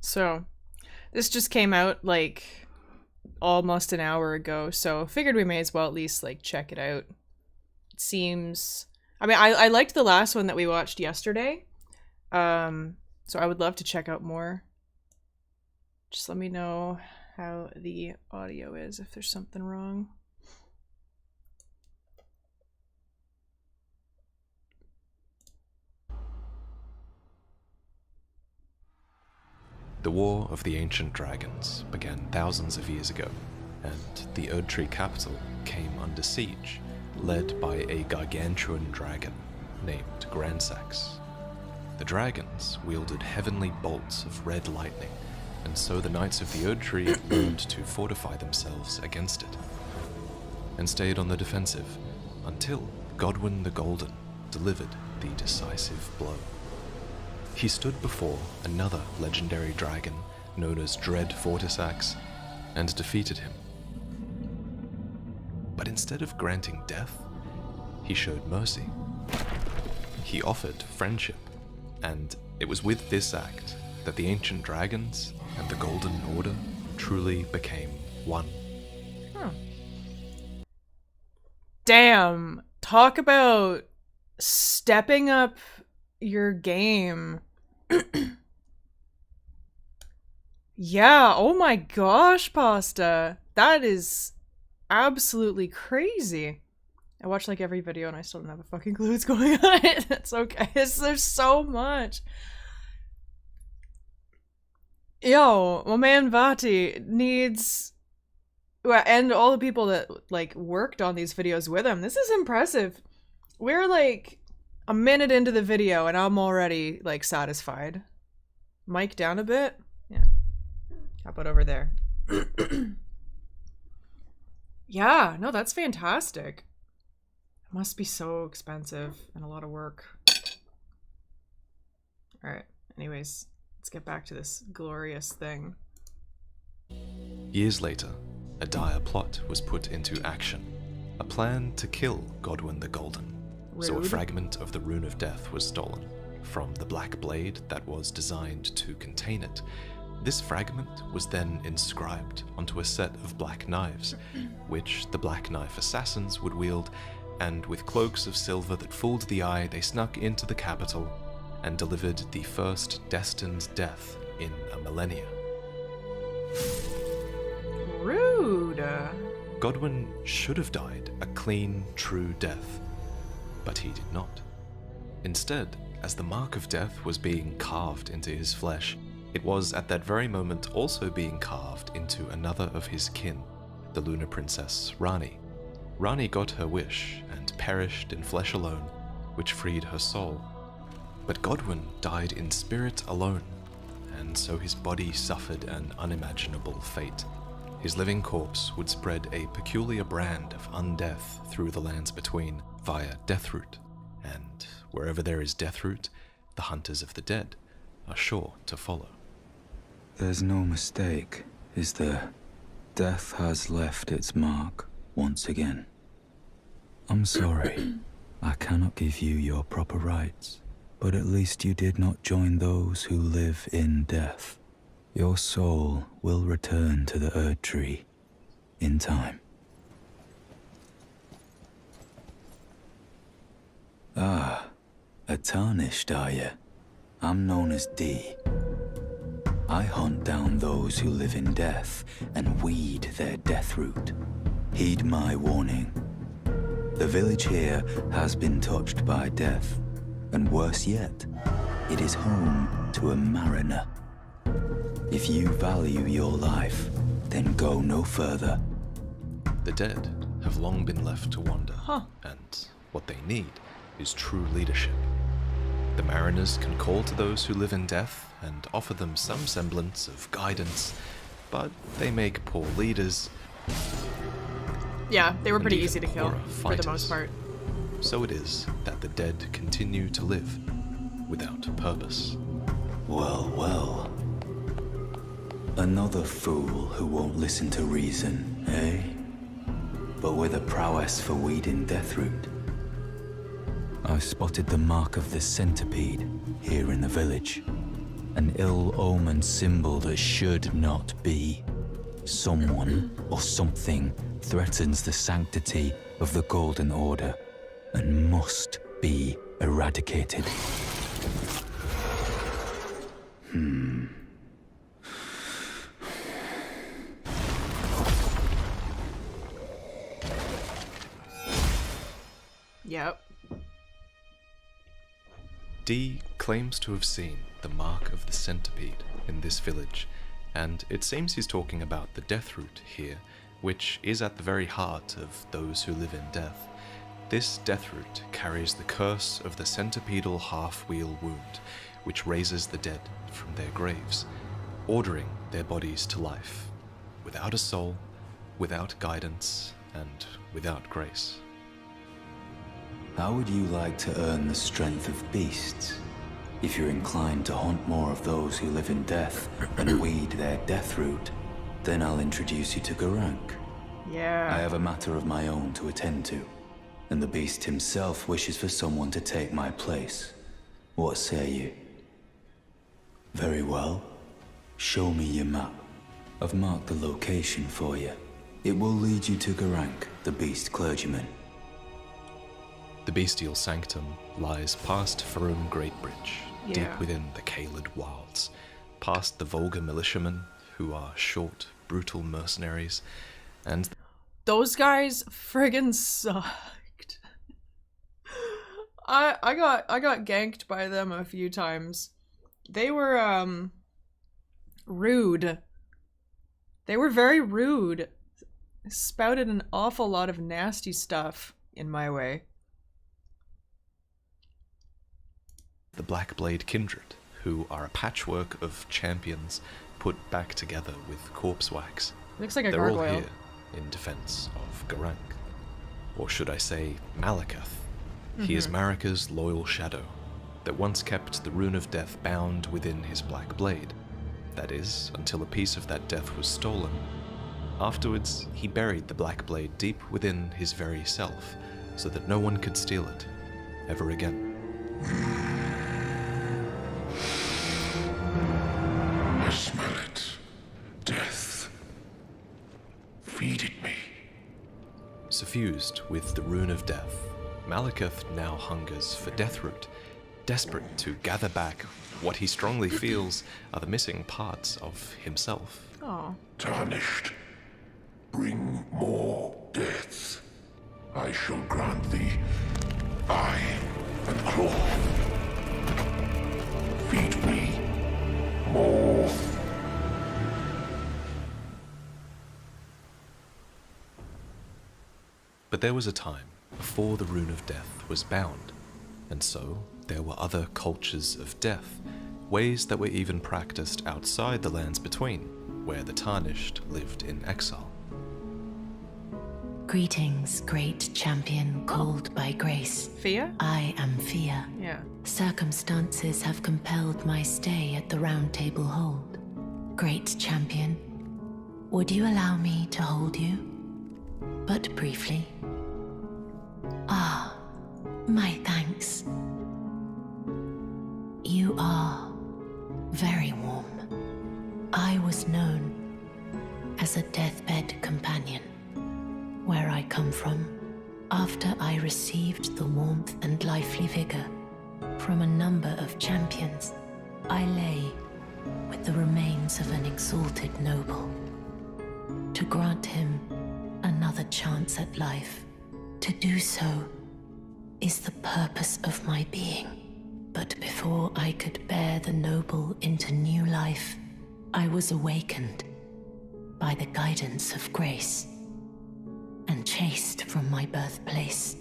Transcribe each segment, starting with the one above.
So, this just came out like almost an hour ago, so figured we may as well at least like check it out. It seems, I mean, I liked the last one that we watched yesterday. So I would love to check out more. Just let me know how the audio is, if there's something wrong. The War of the Ancient Dragons began thousands of years ago, and the Erdtree capital came under siege, led by a gargantuan dragon named Gransax. The dragons wielded heavenly bolts of red lightning, and so the Knights of the Erdtree learned to fortify themselves against it, and stayed on the defensive until Godwyn the Golden delivered the decisive blow. He stood before another legendary dragon known as Dread Fortisax and defeated him. But instead of granting death, he showed mercy. He offered friendship, and it was with this act that the ancient dragons and the Golden Order truly became one. Huh. Damn, talk about stepping up your game. Yeah, oh my gosh, Pasta. That is absolutely crazy. I watch like every video and I still don't have a fucking clue what's going on. That's okay. There's so much. Yo, my man Vati needs... Well, and all the people that like worked on these videos with him. This is impressive. We're like a minute into the video and I'm already like satisfied. Mic down a bit. Yeah. How about over there? Yeah, no, that's fantastic. It must be so expensive and a lot of work. Alright, anyways, let's get back to this glorious thing. Years later, a dire plot was put into action. A plan to kill Godwyn the Golden. Rude. So a fragment of the Rune of Death was stolen from the Black Blade that was designed to contain it. This fragment was then inscribed onto a set of black knives, which the Black Knife assassins would wield, and with cloaks of silver that fooled the eye, they snuck into the capital and delivered the first destined death in a millennia. Rude. Godwyn should have died a clean, true death, but he did not. Instead, as the mark of death was being carved into his flesh, it was at that very moment also being carved into another of his kin, the Lunar Princess Rani. Rani got her wish and perished in flesh alone, which freed her soul. But Godwyn died in spirit alone, and so his body suffered an unimaginable fate. His living corpse would spread a peculiar brand of undeath through the lands between via Deathroot, and wherever there is Deathroot, the hunters of the dead are sure to follow. There's no mistake, is there? Death has left its mark once again. I'm sorry, I cannot give you your proper rights, but at least you did not join those who live in death. Your soul will return to the Erdtree in time. Ah, a tarnished, are you? I'm known as D. I hunt down those who live in death and weed their death root. Heed my warning. The village here has been touched by death, and worse yet, it is home to a mariner. If you value your life, then go no further. The dead have long been left to wander, Huh. and what they need is true leadership. The mariners can call to those who live in death and offer them some semblance of guidance, but they make poor leaders. Yeah, they were and pretty even easy to kill, poorer for the most fighters. part. So it is that the dead continue to live without purpose. Well, well. Another fool who won't listen to reason, eh? But with a prowess for weeding Deathroot. I spotted the mark of the centipede here in the village, an ill-omened symbol that should not be. Someone or something threatens the sanctity of the Golden Order and must be eradicated. Yep. Dee claims to have seen the mark of the centipede in this village, and it seems he's talking about the death root here, which is at the very heart of those who live in death. This death root carries the curse of the centipedal half-wheel wound, which raises the dead from their graves, ordering their bodies to life, without a soul, without guidance, and without grace. How would you like to earn the strength of beasts? If you're inclined to hunt more of those who live in death and weed their death root, then I'll introduce you to Garank. Yeah. I have a matter of my own to attend to, and the beast himself wishes for someone to take my place. What say you? Very well. Show me your map. I've marked the location for you. It will lead you to Garank, the beast clergyman. The bestial sanctum lies past Farum Great Bridge, deep within the Caelid wilds, past the vulgar militiamen, who are short, brutal mercenaries, and those guys friggin' sucked. I got ganked by them a few times. They were rude. They were very rude. Spouted an awful lot of nasty stuff in my way. the Blackblade Kindred, who are a patchwork of champions put back together with corpse wax. Looks like a They're gargoyle. all here in defense of Garank. Or should I say Malakath. He is Marika's loyal shadow that once kept the Rune of Death bound within his black blade. That is, until a piece of that death was stolen. Afterwards, he buried the black blade deep within his very self, so that no one could steal it, ever again. I smell it. Death. Feed it me. Suffused with the Rune of Death, Malakath now hungers for Deathroot, desperate to gather back what he strongly feels are the missing parts of himself. Oh. Tarnished. Bring more death. I shall grant thee eye and claw. Feed me more. But there was a time before the Rune of Death was bound, and so there were other cultures of death, ways that were even practiced outside the lands between, where the Tarnished lived in exile. Greetings, great champion called by grace. Fia? I am Fia. Yeah. Circumstances have compelled my stay at the Round Table Hold. Great champion, would you allow me to hold you? But briefly. Ah, my thanks. You are very warm. I was known as a deathbed companion. Where I come from, after I received the warmth and lively vigor from a number of champions, I lay with the remains of an exalted noble. To grant him another chance at life, to do so is the purpose of my being. But before I could bear the noble into new life, I was awakened by the guidance of grace and chased from my birthplace.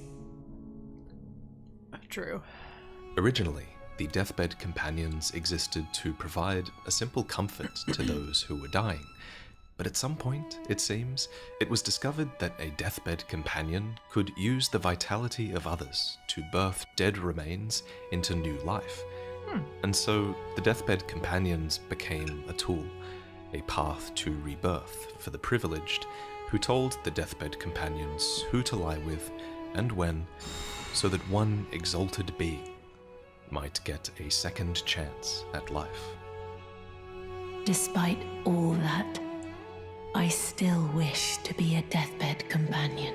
True. Originally, the Deathbed Companions existed to provide a simple comfort to those who were dying, but at some point, it seems, it was discovered that a Deathbed Companion could use the vitality of others to birth dead remains into new life. And so, the Deathbed Companions became a tool, a path to rebirth for the privileged, who told the Deathbed Companions who to lie with and when, so that one exalted being might get a second chance at life. Despite all that, I still wish to be a deathbed companion.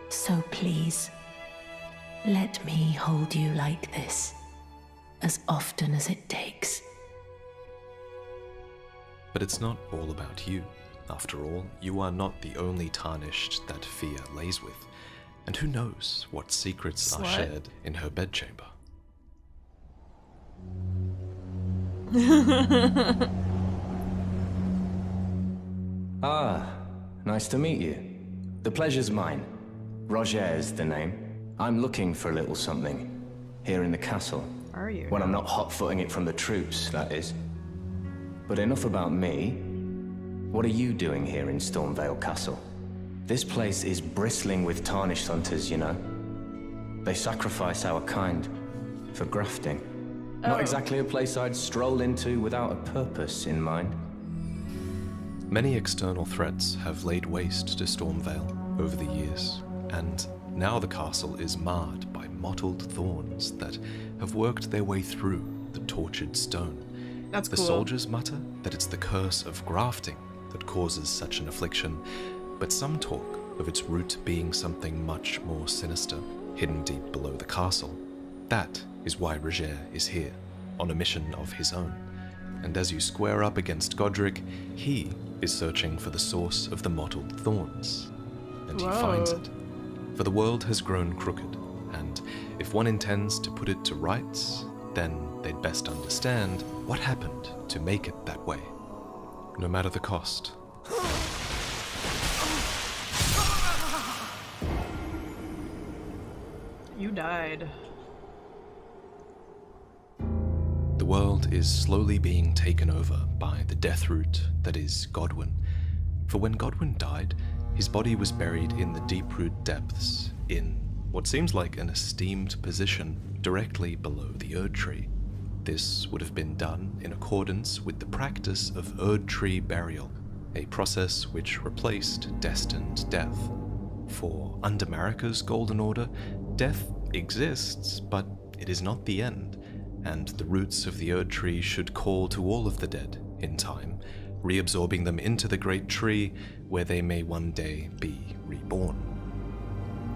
So please, let me hold you like this, as often as it takes. But it's not all about you. After all, you are not the only tarnished that fear lays with. And who knows what secrets are shared in her bedchamber. Ah, nice to meet you. The pleasure's mine. Roger's the name. I'm looking for a little something here in the castle. Are you? When I'm not hot-footing it from the troops, that is. But enough about me. What are you doing here in Stormvale Castle? This place is bristling with tarnished hunters, you know. They sacrifice our kind for grafting. Not exactly a place I'd stroll into without a purpose in mind. Many external threats have laid waste to Stormvale over the years, and now the castle is marred by mottled thorns that have worked their way through the tortured stone. That's The cool. soldiers mutter that it's the curse of grafting that causes such an affliction, but some talk of its root being something much more sinister, hidden deep below the castle. That is why Roger is here, on a mission of his own. And as you square up against Godric, he is searching for the source of the mottled thorns. And he finds it. For the world has grown crooked, and if one intends to put it to rights, then they'd best understand what happened to make it that way, no matter the cost. You died. The world is slowly being taken over by the deathroot that is Godwyn. For when Godwyn died, his body was buried in the deep-root depths, in what seems like an esteemed position directly below the Erd Tree. This would have been done in accordance with the practice of Erd Tree burial, a process which replaced destined death. For under Marika's Golden Order, death exists, but it is not the end, and the roots of the Erd Tree should call to all of the dead in time, reabsorbing them into the great tree where they may one day be reborn.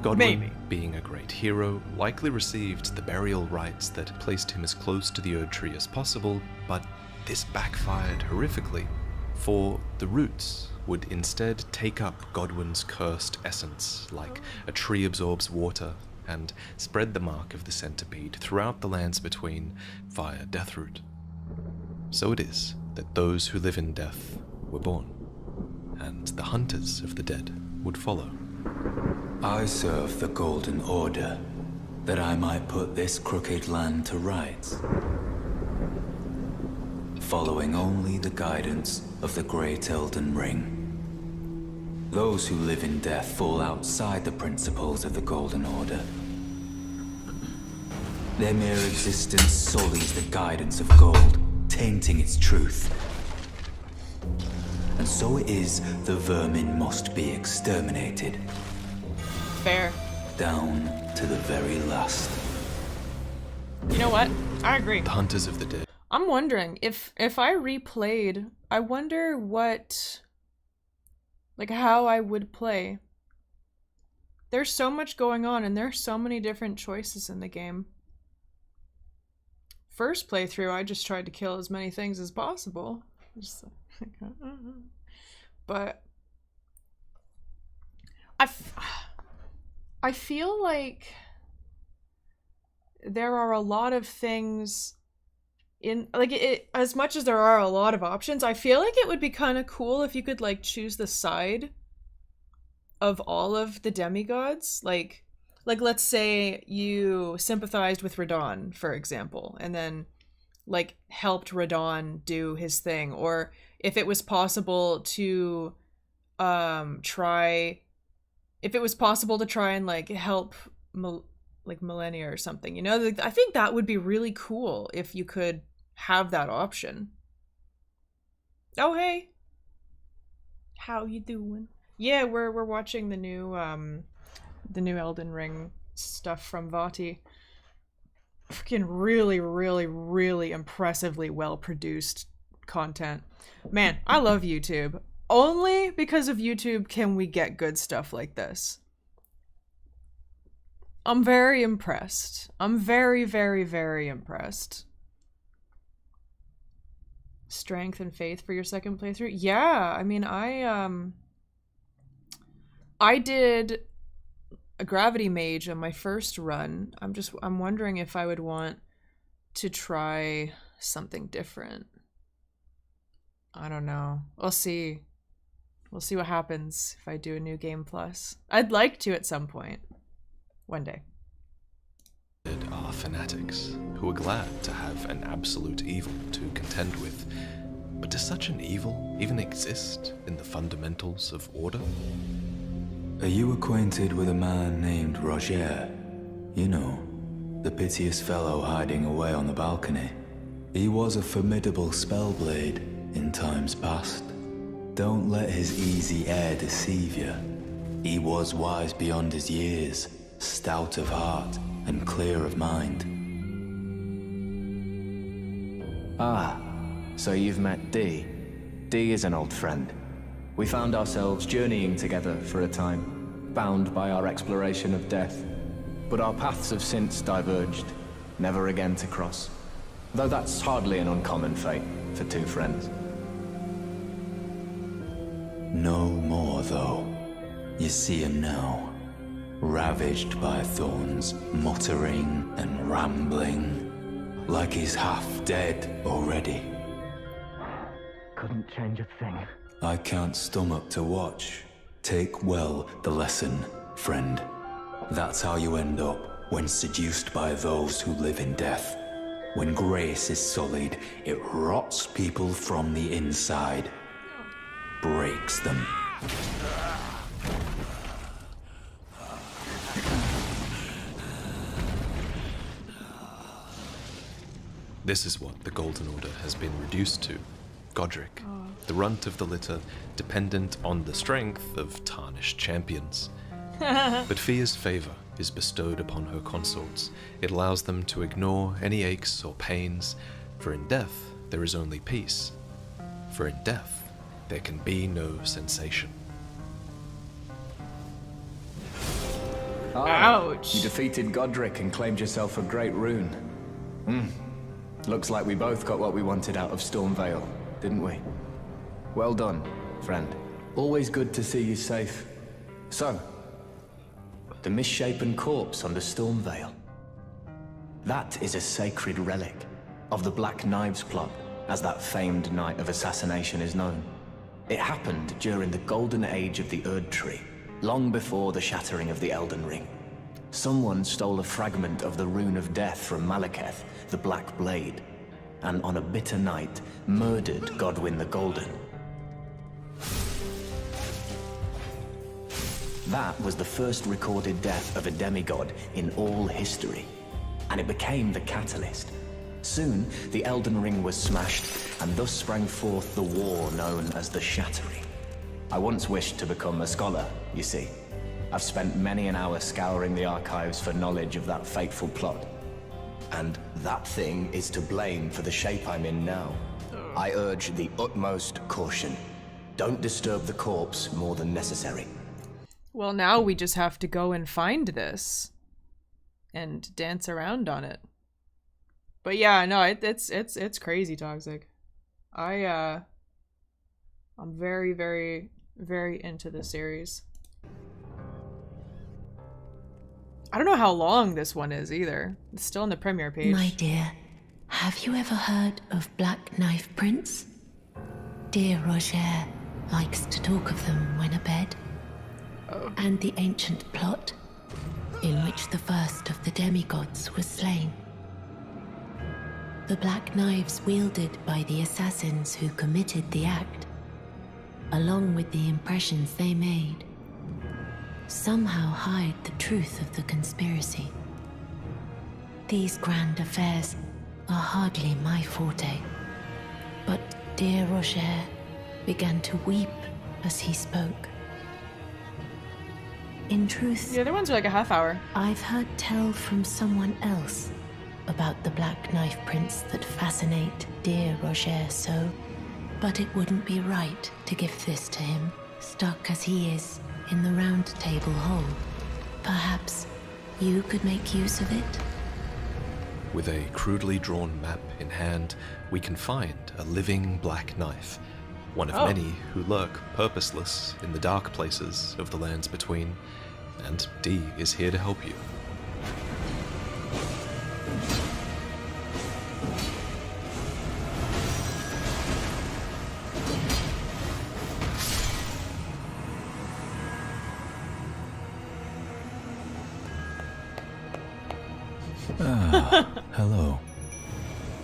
Godwyn, being a great hero, likely received the burial rites that placed him as close to the Erd Tree as possible, but this backfired horrifically, for the roots would instead take up Godwyn's cursed essence, like a tree absorbs water, and spread the mark of the centipede throughout the lands between via Deathroot. So it is that those who live in death were born, and the hunters of the dead would follow. I serve the Golden Order, that I might put this crooked land to rights, following only the guidance of the Great Elden Ring. Those who live in death fall outside the principles of the Golden Order. Their mere existence sullies the guidance of gold, tainting its truth. And so it is the vermin must be exterminated. Fair. Down to the very last. You know what? I agree. The hunters of the dead. I'm wondering if I replayed, I wonder what, like how I would play. There's so much going on and there's so many different choices in the game. First playthrough, I just tried to kill as many things as possible. But I feel like there are a lot of things in, like, it, as much as there are a lot of options, I feel like it would be kind of cool if you could, like, choose the side of all of the demigods. Like let's say you sympathized with Radon, for example, and then, like, helped Radon do his thing. Or if it was possible to try and, like, help Millennia or something, you know? I think that would be really cool if you could have that option. Oh, hey. How you doing? Yeah, we're watching the new Elden Ring stuff from Vati. Freaking really, really, really impressively well produced content. Man, I love YouTube. Only because of YouTube can we get good stuff like this. I'm very impressed. I'm very, very, very impressed. Strength and faith for your second playthrough? Yeah, I mean, I did a gravity mage on my first run. I'm wondering if I would want to try something different. I don't know. We'll see. We'll see what happens if I do a new game plus. I'd like to at some point. One day. Are fanatics who are glad to have an absolute evil to contend with. But does such an evil even exist in the fundamentals of order? Are you acquainted with a man named Roger? You know, the piteous fellow hiding away on the balcony. He was a formidable spellblade in times past. Don't let his easy air deceive you. He was wise beyond his years, stout of heart, and clear of mind. Ah, so you've met Dee. Dee is an old friend. We found ourselves journeying together for a time, bound by our exploration of death. But our paths have since diverged, never again to cross. Though that's hardly an uncommon fate for two friends. No more, though. You see him now, ravaged by thorns, muttering and rambling, like he's half dead already. Couldn't change a thing. I can't stomach to watch. Take well the lesson, friend. That's how you end up when seduced by those who live in death. When grace is sullied, it rots people from the inside, breaks them. This is what the Golden Order has been reduced to. Godric, the runt of the litter, dependent on the strength of tarnished champions. But Fia's favor is bestowed upon her consorts. It allows them to ignore any aches or pains, for in death there is only peace. For in death there can be no sensation. Ouch. You defeated Godric and claimed yourself a great rune. Looks like we both got what we wanted out of Stormvale, didn't we? Well done, friend. Always good to see you safe. So, the misshapen corpse under Stormvale. That is a sacred relic of the Black Knives plot, as that famed night of assassination is known. It happened during the golden age of the Erd Tree, long before the shattering of the Elden Ring. Someone stole a fragment of the Rune of Death from Malekith, the Black Blade, and on a bitter night, murdered Godwyn the Golden. That was the first recorded death of a demigod in all history, and it became the catalyst. Soon, the Elden Ring was smashed, and thus sprang forth the war known as the Shattering. I once wished to become a scholar, you see. I've spent many an hour scouring the archives for knowledge of that fateful plot. And that thing is to blame for the shape I'm in now. I urge the utmost caution. Don't disturb the corpse more than necessary. Well, now we just have to go and find this and dance around on it. But yeah, no, it's crazy toxic. I'm very, very, very into this series. I don't know how long this one is either. It's still on the premiere page. My dear, have you ever heard of Black Knife Prince? Dear Roger likes to talk of them when abed. And the ancient plot, in which the first of the demigods was slain. The black knives wielded by the assassins who committed the act, along with the impressions they made, somehow hide the truth of the conspiracy. These grand affairs are hardly my forte, but dear Roger began to weep as he spoke. In truth, The other ones are like a half hour. I've heard tell from someone else about the Black Knife Prince that fascinate dear Roger so. But it wouldn't be right to give this to him, stuck as he is in the round table hole. Perhaps you could make use of it? With a crudely drawn map in hand, we can find a living black knife, one of many who lurk purposeless in the dark places of the lands between, and Dee is here to help you. Hello.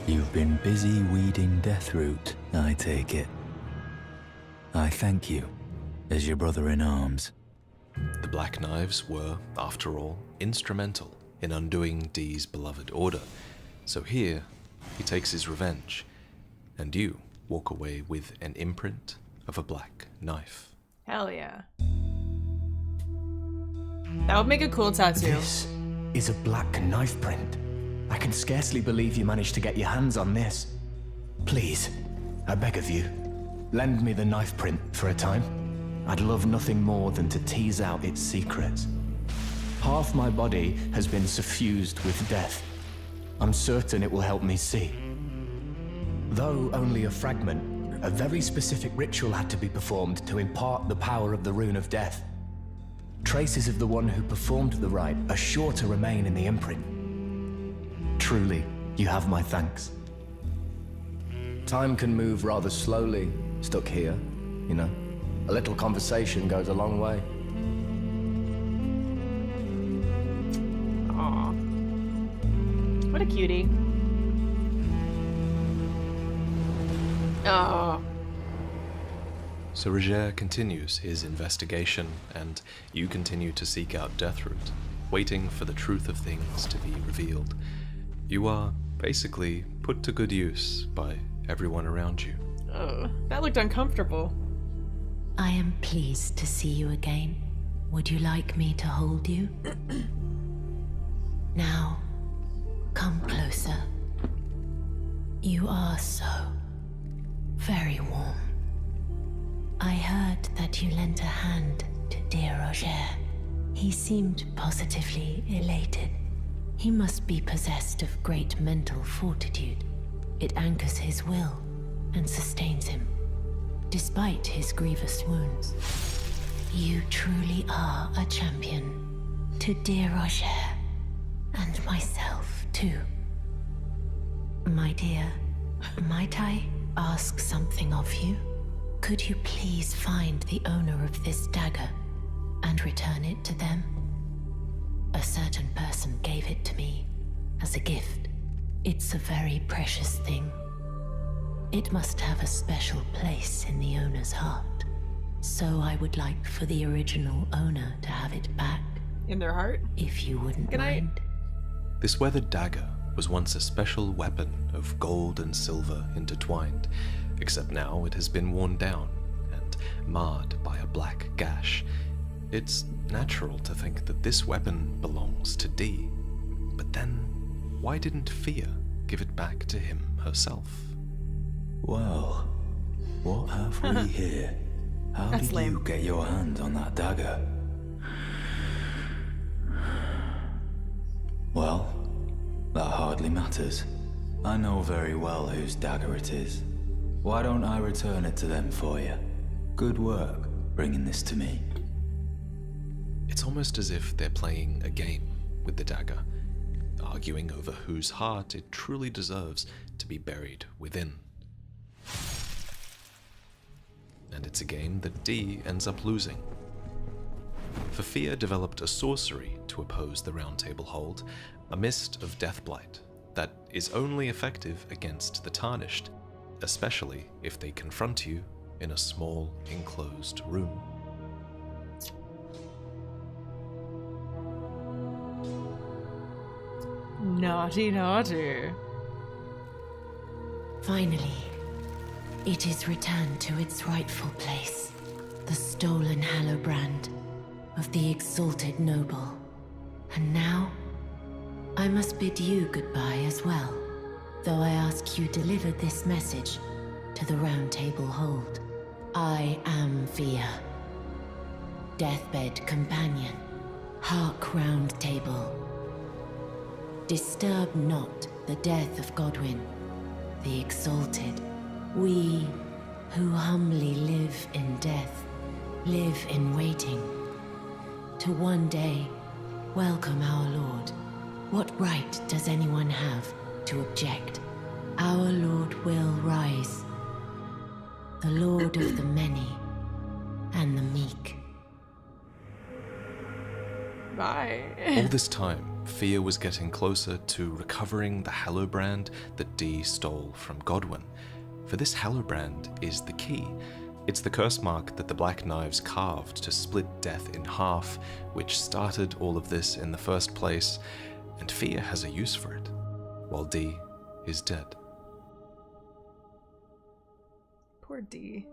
You've been busy weeding Deathroot, I take it. I thank you, as your brother-in-arms. The Black Knives were, after all, instrumental in undoing Dee's beloved order, so here he takes his revenge, and you walk away with an imprint of a black knife. Hell yeah. That would make a cool tattoo. This is a black knife print. I can scarcely believe you managed to get your hands on this. Please, I beg of you, lend me the knife print for a time. I'd love nothing more than to tease out its secrets. Half my body has been suffused with death. I'm certain it will help me see. Though only a fragment, a very specific ritual had to be performed to impart the power of the Rune of Death. Traces of the one who performed the rite are sure to remain in the imprint. Truly, you have my thanks. Time can move rather slowly, stuck here, you know. A little conversation goes a long way. Aw. What a cutie. Oh. So Roger continues his investigation, and you continue to seek out Deathroot, waiting for the truth of things to be revealed. You are basically put to good use by everyone around you. Oh, that looked uncomfortable. I am pleased to see you again. Would you like me to hold you? Now, come closer. You are so very warm. I heard that you lent a hand to dear Roger. He seemed positively elated. He must be possessed of great mental fortitude. It anchors his will and sustains him, despite his grievous wounds. You truly are a champion to dear Roger, and myself too. My dear, might I ask something of you? Could you please find the owner of this dagger and return it to them? A certain person gave it to me as a gift. It's a very precious thing. It must have a special place in the owner's heart. So I would like for the original owner to have it back. In their heart? If you wouldn't Good night. mind. This weathered dagger was once a special weapon of gold and silver intertwined, except now it has been worn down and marred by a black gash. It's natural to think that this weapon belongs to Dee, but then why didn't Fia give it back to him herself? Well, what have we here? How That's did lame. you get your hand on that dagger? Well, that hardly matters. I know very well whose dagger it is. Why don't I return it to them for you? Good work bringing this to me. It's almost as if they're playing a game with the dagger, arguing over whose heart it truly deserves to be buried within. And it's a game that Dee ends up losing. For Fia developed a sorcery to oppose the Round Table Hold, a mist of deathblight that is only effective against the Tarnished, especially if they confront you in a small, enclosed room. Naughty, naughty. Finally, it is returned to its rightful place. The stolen Hallowbrand of the exalted noble. And now, I must bid you goodbye as well. Though I ask you deliver this message to the Round Table hold. I am Fear, deathbed companion, hark Round Table. Disturb not the death of Godwyn, the Exalted. We who humbly live in death, live in waiting, to one day welcome our Lord. What right does anyone have to object? Our Lord will rise, the Lord of the many and the meek. Bye. All this time, Fear was getting closer to recovering the Hallowbrand that Dee stole from Godwyn. For this Hallowbrand is the key. It's the curse mark that the Black Knives carved to split death in half, which started all of this in the first place, and Fear has a use for it, while Dee is dead. Poor Dee.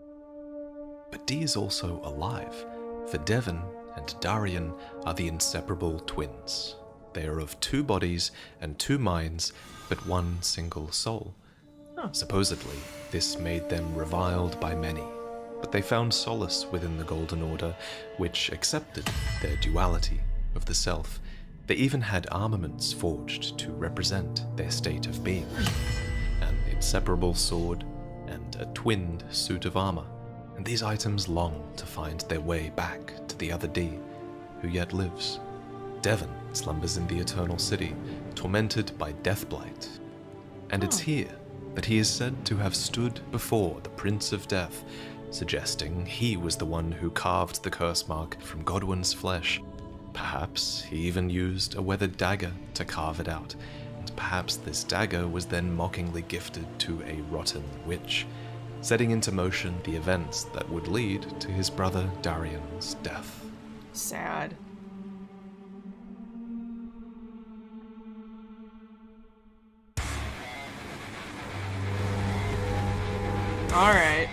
But Dee is also alive, for Devon and Darian are the inseparable twins. They are of 2 bodies and 2 minds, but 1 single soul. Huh. Supposedly, this made them reviled by many, but they found solace within the Golden Order, which accepted their duality of the self. They even had armaments forged to represent their state of being. An inseparable sword and a twinned suit of armor. And these items long to find their way back to the other Dee, who yet lives. Devon slumbers in the Eternal City, tormented by Deathblight. And it's here that he is said to have stood before the Prince of Death, suggesting he was the one who carved the curse mark from Godwyn's flesh. Perhaps he even used a weathered dagger to carve it out, and perhaps this dagger was then mockingly gifted to a rotten witch, setting into motion the events that would lead to his brother Darian's death. Sad. Alright.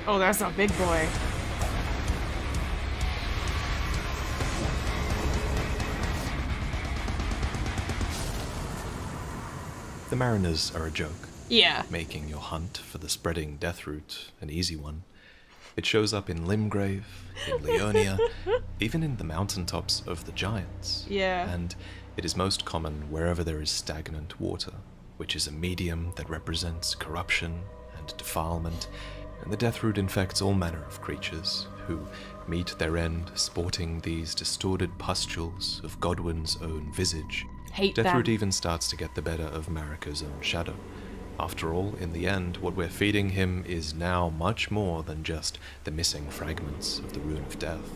Oh, that's a big boy. The Mariners are a joke, Yeah. making your hunt for the spreading death root an easy one. It shows up in Limgrave, in Leonia, even in the mountaintops of the Giants. Yeah. And it is most common wherever there is stagnant water, which is a medium that represents corruption and defilement, and the death root infects all manner of creatures who meet their end sporting these distorted pustules of Godwyn's own visage. Hate them. Deathroot even starts to get the better of Marika's own shadow. After all, in the end, what we're feeding him is now much more than just the missing fragments of the Rune of Death.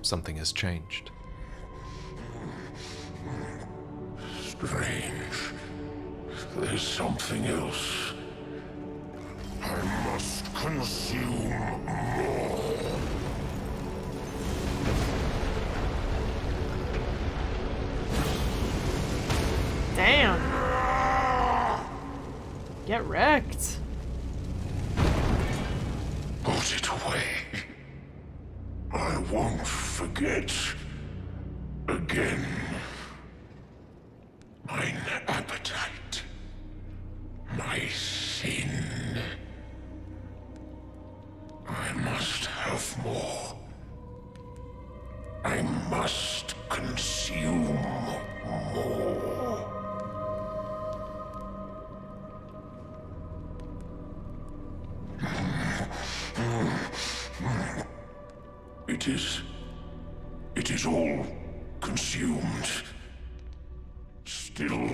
Something has changed. Strange. There's something else. I must consume more. Damn. Get wrecked. Put it away. I won't forget. Again. Mine appetite. My sin. I must have more. I must consume more. It is all consumed. Still,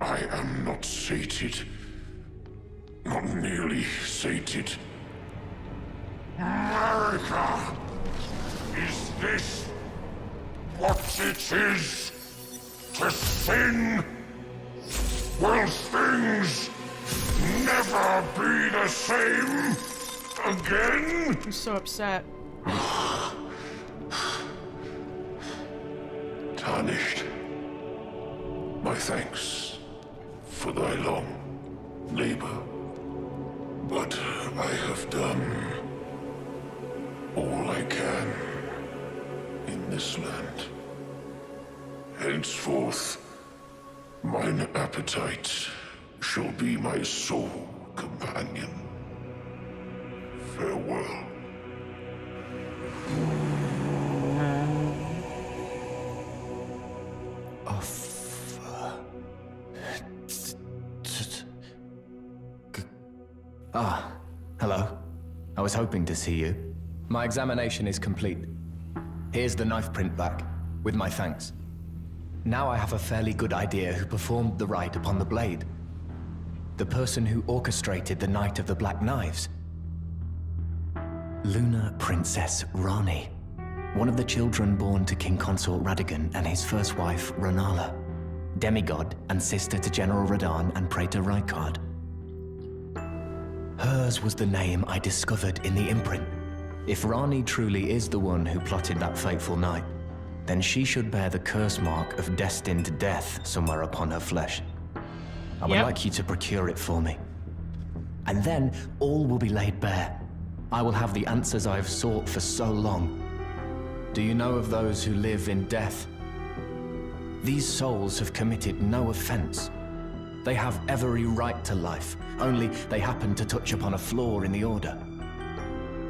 I am not sated. Not nearly sated. Marika! Is this what it is to sin? Will things never be the same again? I'm so upset. Tarnished. My thanks for thy long labor. But I have done all I can in this land. Henceforth, mine appetite shall be my sole companion. Farewell. Ah, hello. I was hoping to see you. My examination is complete. Here's the knife print back, with my thanks. Now I have a fairly good idea who performed the rite upon the blade. The person who orchestrated the Night of the Black Knives. Lunar Princess Rani. One of the children born to King Consort Radigan and his first wife, Ranala. Demigod and sister to General Radahn and Praetor Rykard. Hers was the name I discovered in the imprint. If Rani truly is the one who plotted that fateful night, then she should bear the curse mark of destined death somewhere upon her flesh. I would like you to procure it for me. And then all will be laid bare. I will have the answers I have sought for so long. Do you know of those who live in death? These souls have committed no offense. They have every right to life, only they happen to touch upon a flaw in the order.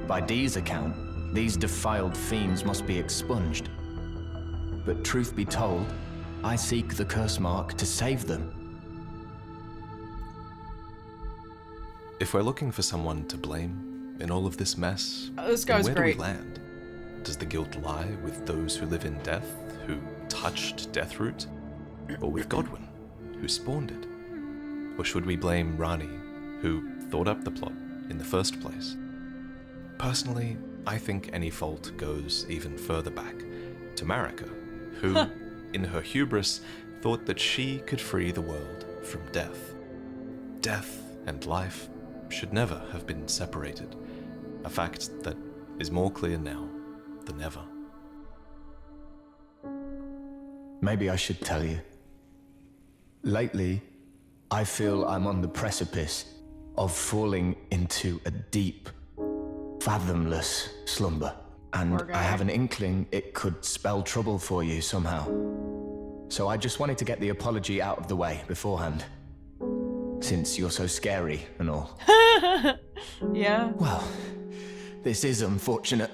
By Dee's account, these defiled fiends must be expunged. But truth be told, I seek the curse mark to save them. If we're looking for someone to blame in all of this mess, This then guy's where great. do we land? Does the guilt lie with those who live in death, who touched Deathroot? Or with Godwyn, who spawned it? Or should we blame Rani, who thought up the plot in the first place? Personally, I think any fault goes even further back, to Marika, who, in her hubris, thought that she could free the world from death. Death and life should never have been separated, a fact that is more clear now than ever. Maybe I should tell you. Lately, I feel I'm on the precipice of falling into a deep, fathomless slumber. And Poor guy. I have an inkling it could spell trouble for you somehow. So I just wanted to get the apology out of the way beforehand. Since you're so scary and all. Yeah. Well, this is unfortunate.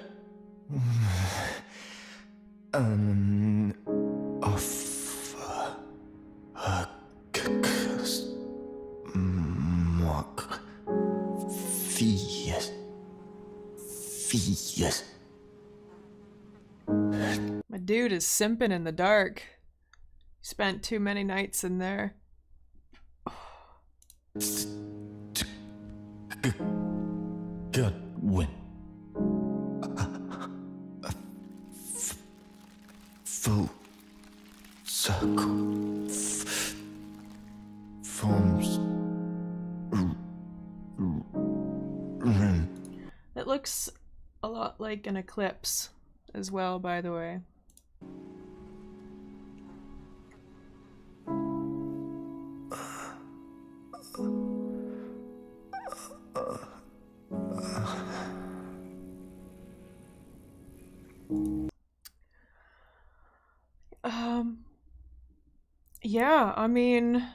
Yes. My dude is simping in the dark. Spent too many nights in there. Godwyn. Full circle forms. It looks a lot like an eclipse as well, by the way. Yeah, I mean,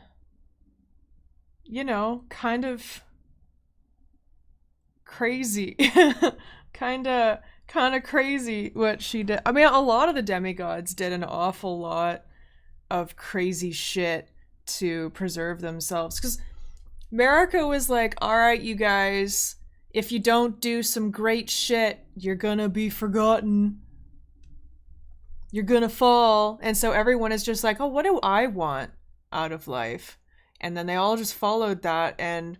you know, kind of crazy. kind of crazy what she did. I mean, a lot of the demigods did an awful lot of crazy shit to preserve themselves, because Marika was like, all right, you guys, if you don't do some great shit, you're gonna be forgotten. You're gonna fall. And so everyone is just like, oh, what do I want out of life? And then they all just followed that, and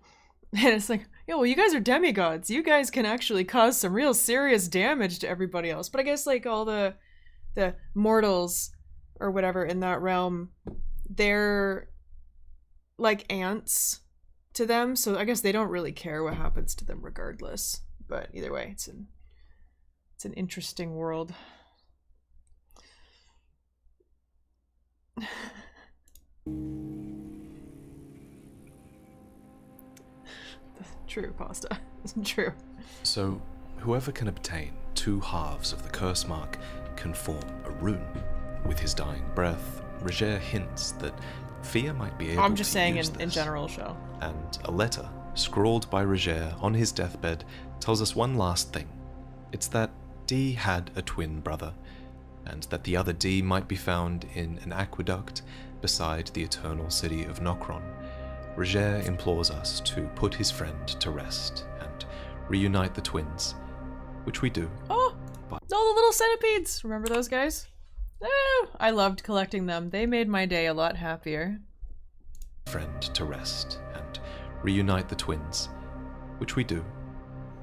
it's like, yeah, well, you guys are demigods. You guys can actually cause some real serious damage to everybody else. But I guess like all the mortals or whatever in that realm, they're like ants to them, so I guess they don't really care what happens to them regardless. But either way, it's an interesting world. True, pasta. True. So, whoever can obtain 2 halves of the curse mark can form a rune. With his dying breath, Roger hints that Fia might be able I'm just to saying use in this. general show. And a letter, scrawled by Roger on his deathbed, tells us one last thing. It's that Dee had a twin brother, and that the other Dee might be found in an aqueduct beside the eternal city of Nokron. Roger implores us to put his friend to rest and reunite the twins, which we do. Oh, But- all the little centipedes. Remember those guys? Oh, I loved collecting them. They made my day a lot happier. Friend to rest and reunite the twins, which we do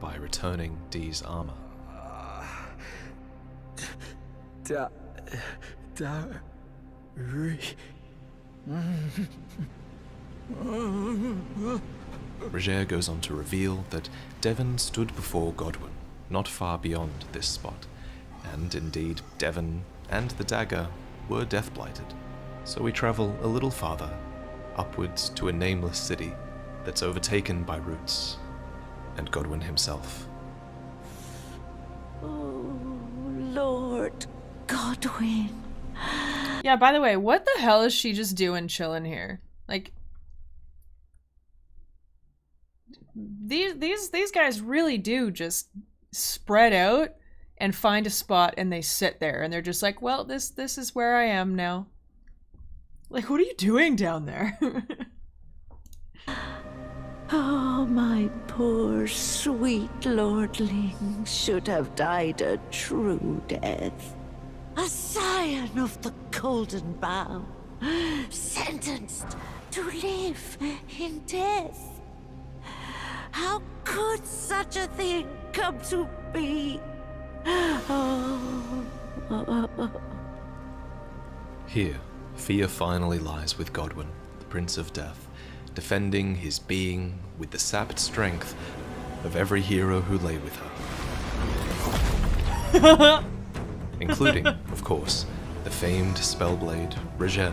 by returning Dee's armor. Roger goes on to reveal that Devon stood before Godwin, not far beyond this spot, and indeed Devon and the dagger were death-blighted. So we travel a little farther, upwards to a nameless city that's overtaken by roots, and Godwin himself. Oh, Lord Godwin. Yeah, by the way, what the hell is she just doing chilling here? Like, these guys really do just spread out and find a spot and they sit there and they're just like, well, this is where I am now. Like, what are you doing down there? Oh, my poor sweet lordling should have died a true death. A scion of the Golden Bough, sentenced to live in death. How could such a thing come to be? Oh. Here, Fia finally lies with Godwin, the Prince of Death, defending his being with the sapped strength of every hero who lay with her. Including, of course, the famed spellblade Roger.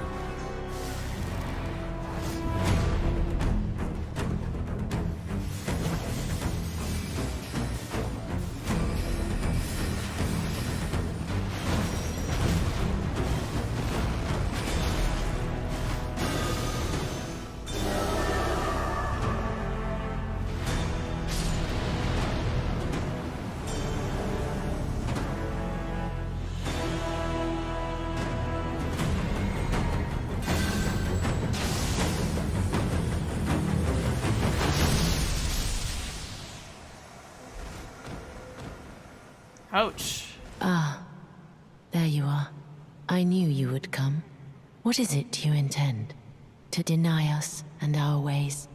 Ouch. Ah, there you are. I knew you would come. What is it you intend? To deny us and our ways,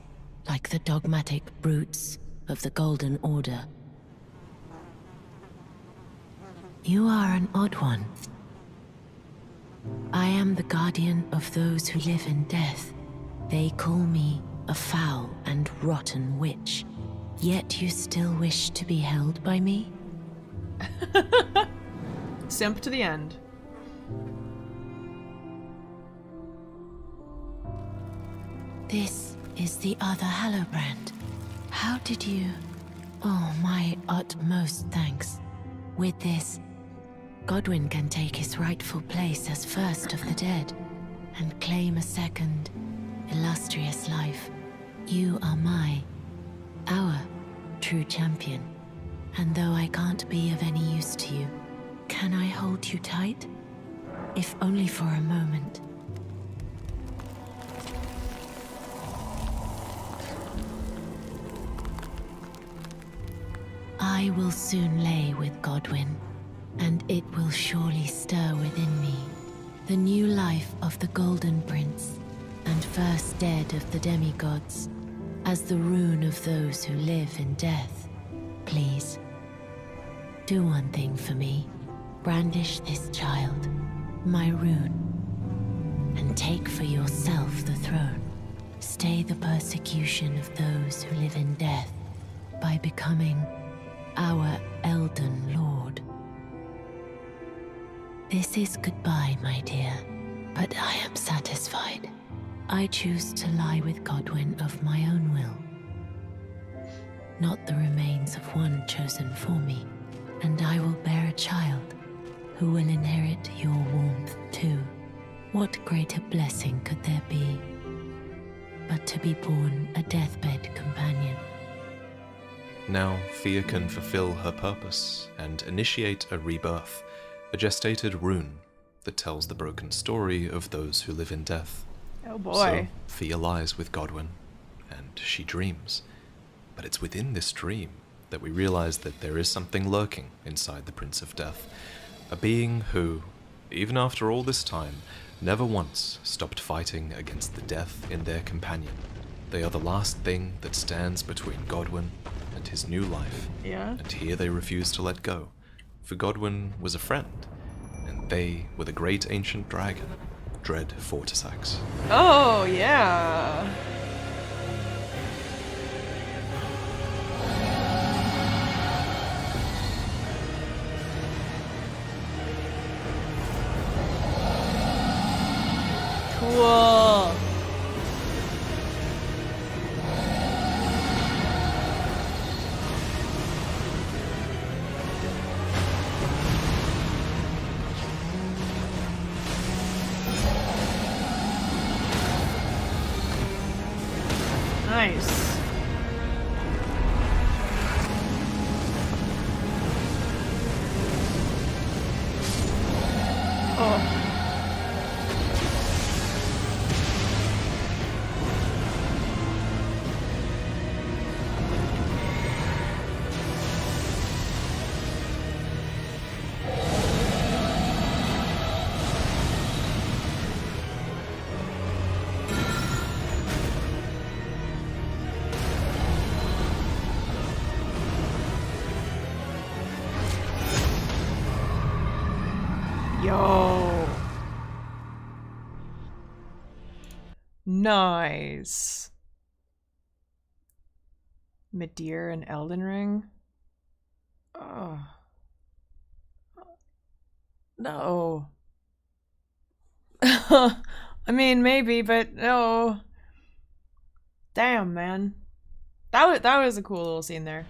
like the dogmatic brutes of the Golden Order? You are an odd one. I am the guardian of those who live in death. They call me a foul and rotten witch. Yet you still wish to be held by me? Simp to the end. This is the other Hallowbrand. How did you... Oh, my utmost thanks. With this, Godwin can take his rightful place as first of the dead, and claim a second, illustrious life. You are our true champion. And though I can't be of any use to you, can I hold you tight? If only for a moment. I will soon lay with Godwin, and it will surely stir within me the new life of the Golden Prince, and first dead of the demigods, as the rune of those who live in death. Please, do one thing for me. Brandish this child, my rune, and take for yourself the throne. Stay the persecution of those who live in death by becoming our Elden Lord. This is goodbye, my dear, but I am satisfied. I choose to lie with Godwin of my own will, not the remains of one chosen for me, and I will bear a child who will inherit your warmth too. What greater blessing could there be but to be born a deathbed companion? Now, Fia can fulfill her purpose and initiate a rebirth, a gestated rune that tells the broken story of those who live in death. Oh boy. So, Fia lies with Godwyn, and she dreams. But it's within this dream that we realize that there is something lurking inside the Prince of Death, a being who, even after all this time, never once stopped fighting against the death in their companion. They are the last thing that stands between Godwyn and his new life. Yeah. And here they refuse to let go, for Godwyn was a friend, and they were the great ancient dragon, Dread Fortisax. Oh, yeah. Cool. Nice. Oh. Yo. Nice. Midir and Elden Ring. Oh. No. I mean, maybe, but no. Damn, man. That was a cool little scene there.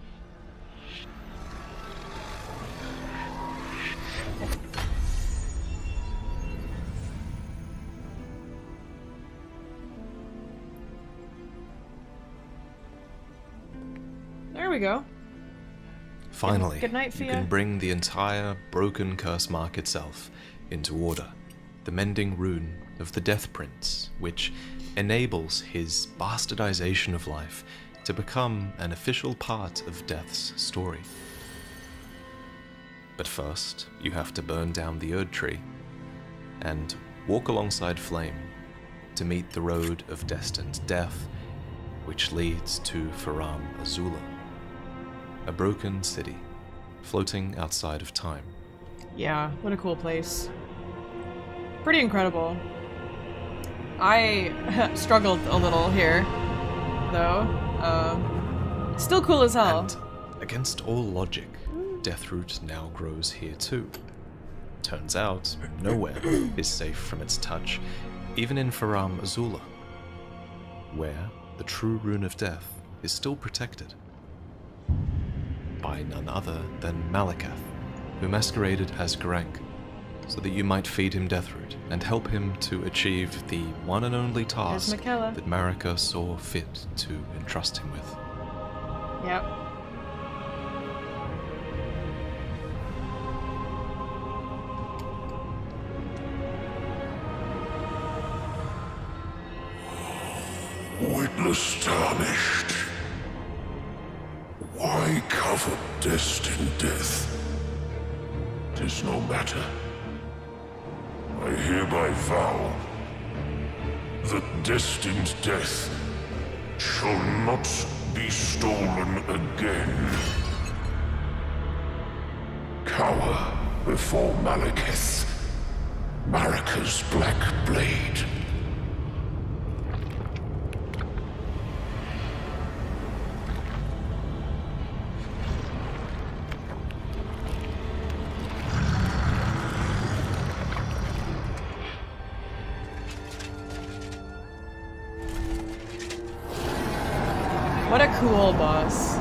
There we go. Finally, Good night, you Fia. can bring the entire broken curse mark itself into order. The mending rune of the Death Prince, which enables his bastardization of life to become an official part of Death's story. But first, you have to burn down the Erd Tree and walk alongside Flame to meet the road of destined death, which leads to Faram Azula, a broken city floating outside of time. Yeah, what a cool place. Pretty incredible. I struggled a little here, though. Still cool as hell. And against all logic, Deathroot now grows here too. Turns out, nowhere is safe from its touch, even in Faram Azula, where the true rune of death is still protected by none other than Malakath, who masqueraded as Garank, so that you might feed him Deathroot and help him to achieve the one and only task Michaela. that Marika saw fit to entrust him with. Yep. Witness tarnished. Why cover destined death? 'Tis no matter. I hereby vow that destined death shall not be stolen again. Cower before Malekith, Marika's black blade. What a cool boss.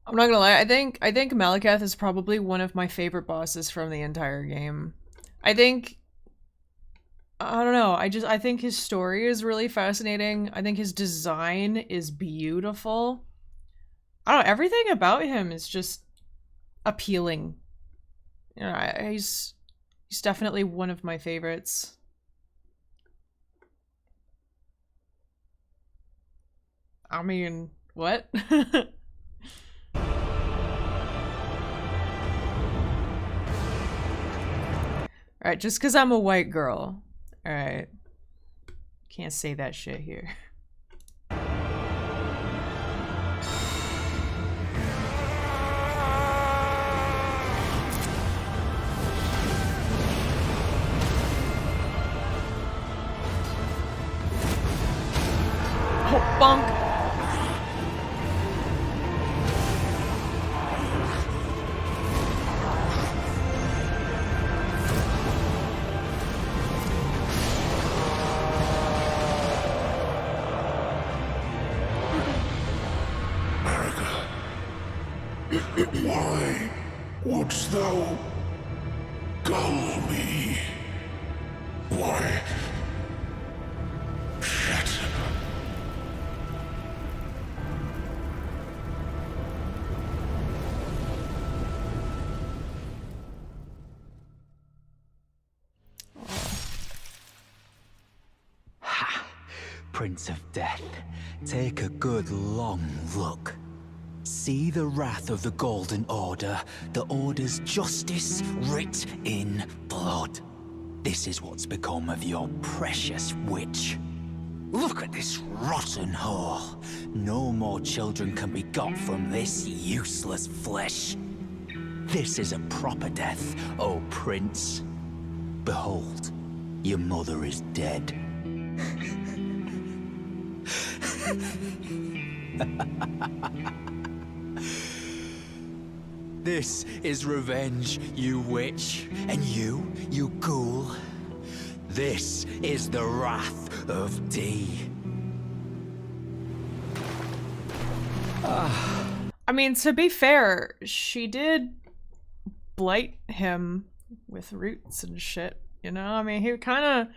I'm not gonna lie, I think Malakath is probably one of my favorite bosses from the entire game. I think, I don't know, I think his story is really fascinating. I think his design is beautiful. I don't know, everything about him is just appealing. You know, he's definitely one of my favorites. I mean, what? Alright, just because I'm a white girl. Alright. Can't say that shit here. Oh, bonk. Why wouldst thou gull me? Why shut up? Ha! Prince of Death, take a good long look. See the wrath of the Golden Order, the Order's justice writ in blood. This is what's become of your precious witch. Look at this rotten whore. No more children can be got from this useless flesh. This is a proper death, O Prince. Behold, your mother is dead. This is revenge, you witch, and you ghoul. This is the wrath of D. I mean, to be fair, she did blight him with roots and shit, you know? I mean, he kind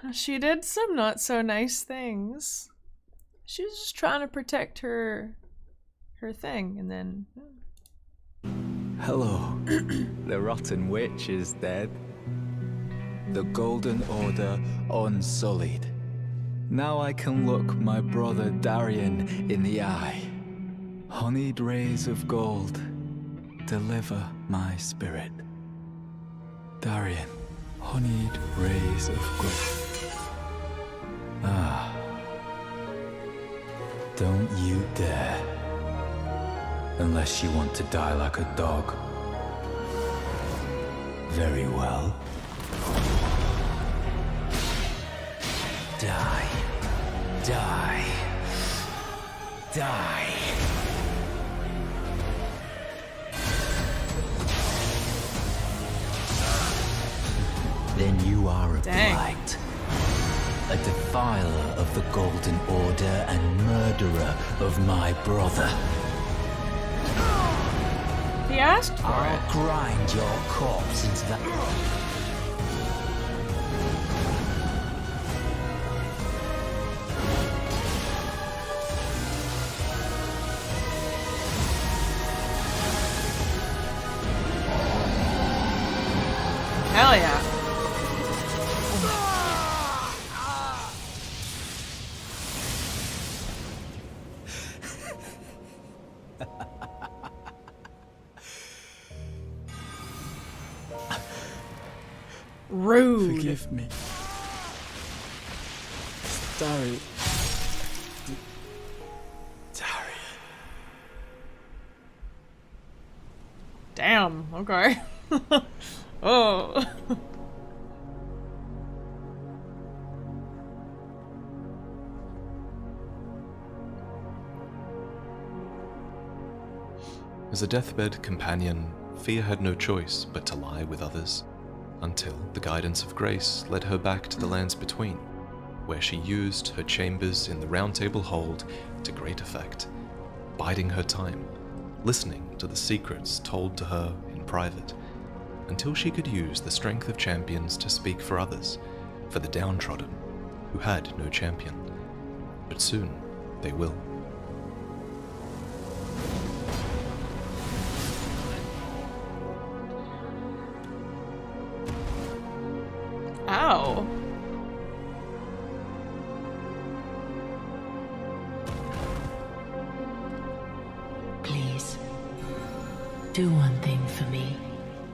of... She did some not so nice things. She was just trying to protect her thing, and then... Hello. The rotten witch is dead. The Golden Order unsullied. Now I can look my brother Darian in the eye. Honeyed rays of gold, deliver my spirit. Darian, honeyed rays of gold. Ah. Don't you dare. Unless you want to die like a dog. Very well. Die. Die. Die. Then you are a blight. A defiler of the Golden Order and murderer of my brother. He asked for I'll it. grind your corpse into that. Hell yeah. Rude. Forgive me. Sorry. Damn, okay. Oh. As a deathbed companion, Fia had no choice but to lie with others, until the guidance of grace led her back to the lands between, where she used her chambers in the Round Table Hold to great effect, biding her time, listening to the secrets told to her in private, until she could use the strength of champions to speak for others, for the downtrodden, who had no champion. But soon, they will. Ow. Please, do one thing for me.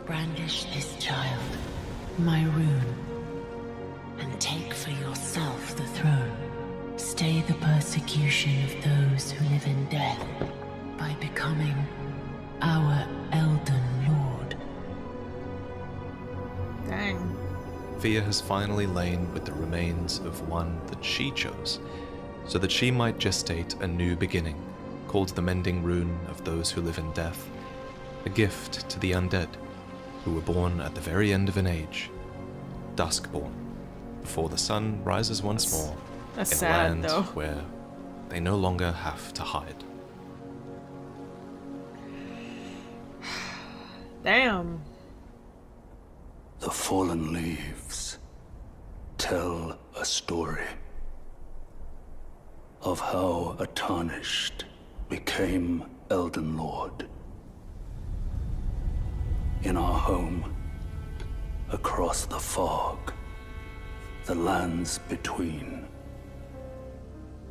Brandish this child, my rune, and take for yourself the throne. Stay the persecution of those who live in death by becoming our Elden Lord. Dang. Fia has finally lain with the remains of one that she chose, so that she might gestate a new beginning, called the Mending Rune of those who live in death, a gift to the undead, who were born at the very end of an age, Duskborn, before the sun rises once more That's in a sad, land though. where they no longer have to hide. Damn. The fallen leaves tell a story of how a tarnished became Elden Lord. In our home, across the fog, the lands between,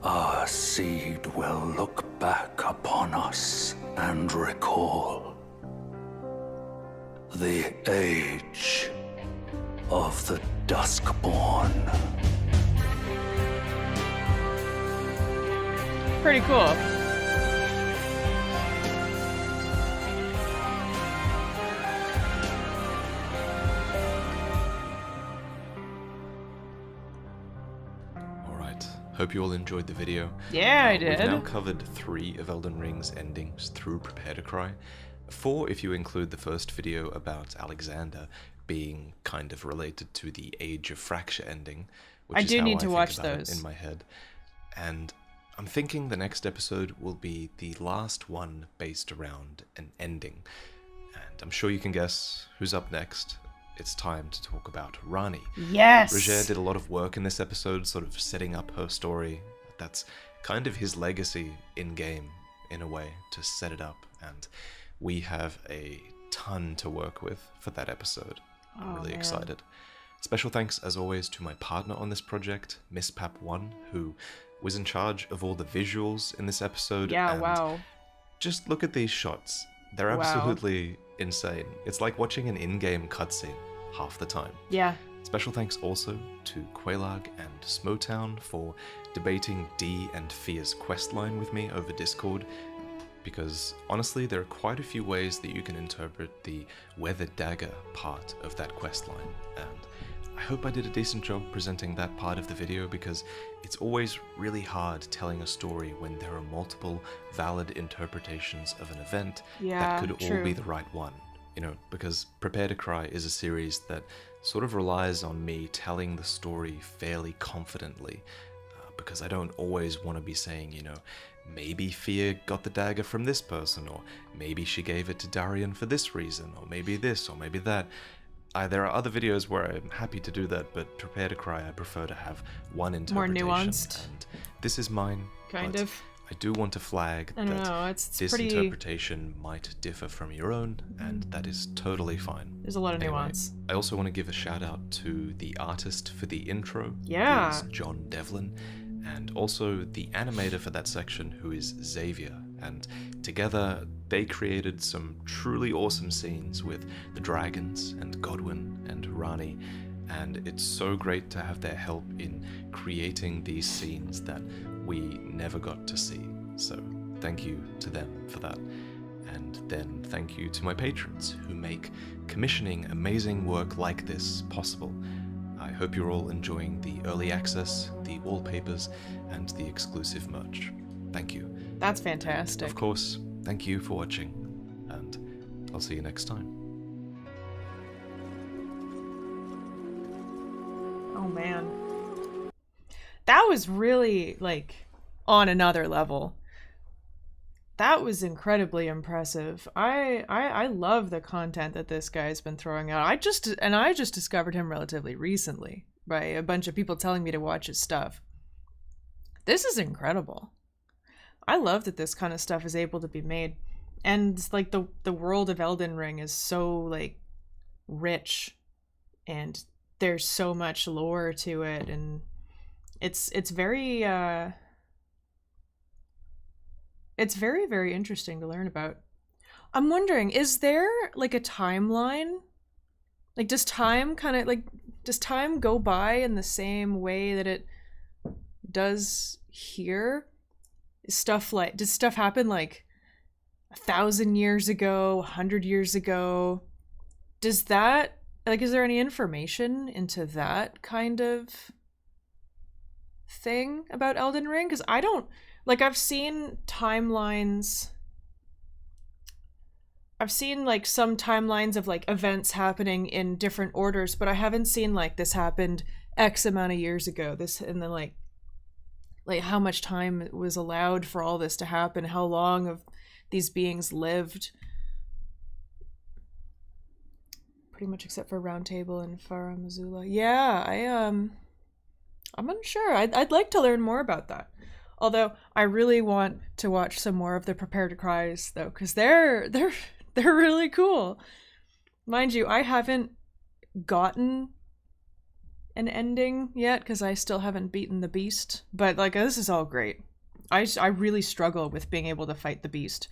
our seed will look back upon us and recall the age of the Duskborn. Pretty cool. Alright, hope you all enjoyed the video. Yeah, I did. We've now covered 3 of Elden Ring's endings through Prepare to Cry. 4 if you include the first video about Alexander being kind of related to the Age of Fracture ending, which I is do how need to think watch about it those. in my head. And I'm thinking the next episode will be the last one based around an ending. And I'm sure you can guess who's up next. It's time to talk about Rani. Yes. Roger did a lot of work in this episode, sort of setting up her story. That's kind of his legacy in-game, in a way, to set it up. And we have a ton to work with for that episode. I'm really excited. Special thanks, as always, to my partner on this project, Miss Pap1, who was in charge of all the visuals in this episode. Yeah, and wow. just look at these shots. They're Wow. absolutely insane. It's like watching an in-game cutscene half the time. Yeah. Special thanks also to Quelaag and Smotown for debating Dee and Fia's questline with me over Discord, because honestly there are quite a few ways that you can interpret the Weathered Dagger part of that questline, and I hope I did a decent job presenting that part of the video, because it's always really hard telling a story when there are multiple valid interpretations of an event Yeah, that could all true. be the right one. You know, because Prepare to Cry is a series that sort of relies on me telling the story fairly confidently, because I don't always want to be saying, you know, maybe Fia got the dagger from this person, or maybe she gave it to Darian for this reason, or maybe this, or maybe that. There are other videos where I'm happy to do that, but Prepare to Cry, I prefer to have one interpretation. More nuanced. And this is mine. Kind but of. I do want to flag I don't that know, it's this pretty... interpretation might differ from your own, and that is totally fine. There's a lot of Anyway, nuance. I also want to give a shout out to the artist for the intro, Yeah. who is John Devlin, and also the animator for that section, who is Xavier. And together they created some truly awesome scenes with the dragons and Godwin and Rani, and it's so great to have their help in creating these scenes that we never got to see. So thank you to them for that. And then thank you to my patrons who make commissioning amazing work like this possible. I hope you're all enjoying the early access, the wallpapers, and the exclusive merch. Thank you. That's fantastic. Of course, thank you for watching, and I'll see you next time. Oh man. That was really, like, on another level. that was incredibly impressive. I love the content that this guy's been throwing out. I just discovered him relatively recently by a bunch of people telling me to watch his stuff. This is incredible. I love that this kind of stuff is able to be made. And like the world of Elden Ring is so like rich, and there's so much lore to it, and it's very very interesting to learn about. I'm wondering, is there like a timeline? Like does time go by in the same way that it does here? Does stuff happen like 1,000 years ago, 100 years ago? Does that, like, is there any information into that kind of thing about Elden Ring? Because I don't, like, I've seen timelines. I've seen, like, some timelines of, like, events happening in different orders, but I haven't seen, like, this happened X amount of years ago. This, and then, like how much time was allowed for all this to happen, how long of these beings lived. Pretty much except for Round Table and Farah Missoula. Yeah, I'm unsure. I'd like to learn more about that. Although I really want to watch some more of the Prepare to Cries though, because they're really cool. Mind you, I haven't gotten an ending yet because I still haven't beaten the beast, but like this is all great. I really struggle with being able to fight the beast,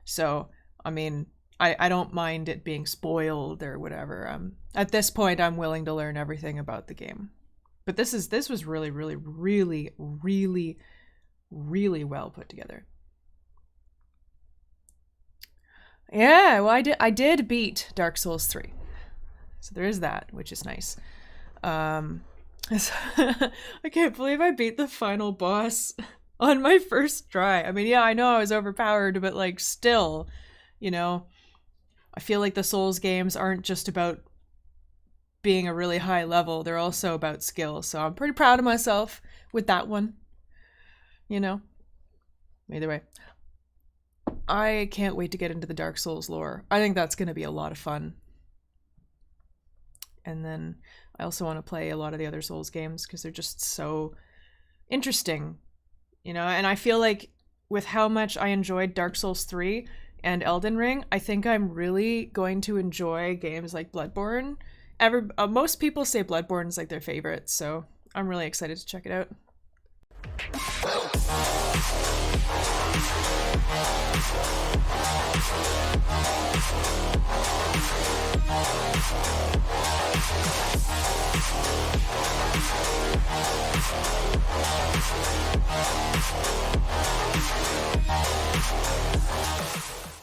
so I mean I don't mind it being spoiled or whatever. At this point I'm willing to learn everything about the game, but this was really well put together. Yeah, well I did beat Dark Souls 3, so there is that, which is nice. I can't believe I beat the final boss on my first try. I mean, yeah, I know I was overpowered, but like still, you know, I feel like the Souls games aren't just about being a really high level, they're also about skill. So I'm pretty proud of myself with that one. You know? Either way. I can't wait to get into the Dark Souls lore. I think that's going to be a lot of fun. And then I also want to play a lot of the other Souls games because they're just so interesting, you know? And I feel like with how much I enjoyed Dark Souls 3 and Elden Ring, I think I'm really going to enjoy games like Bloodborne. Most people say Bloodborne is like their favorite, so I'm really excited to check it out.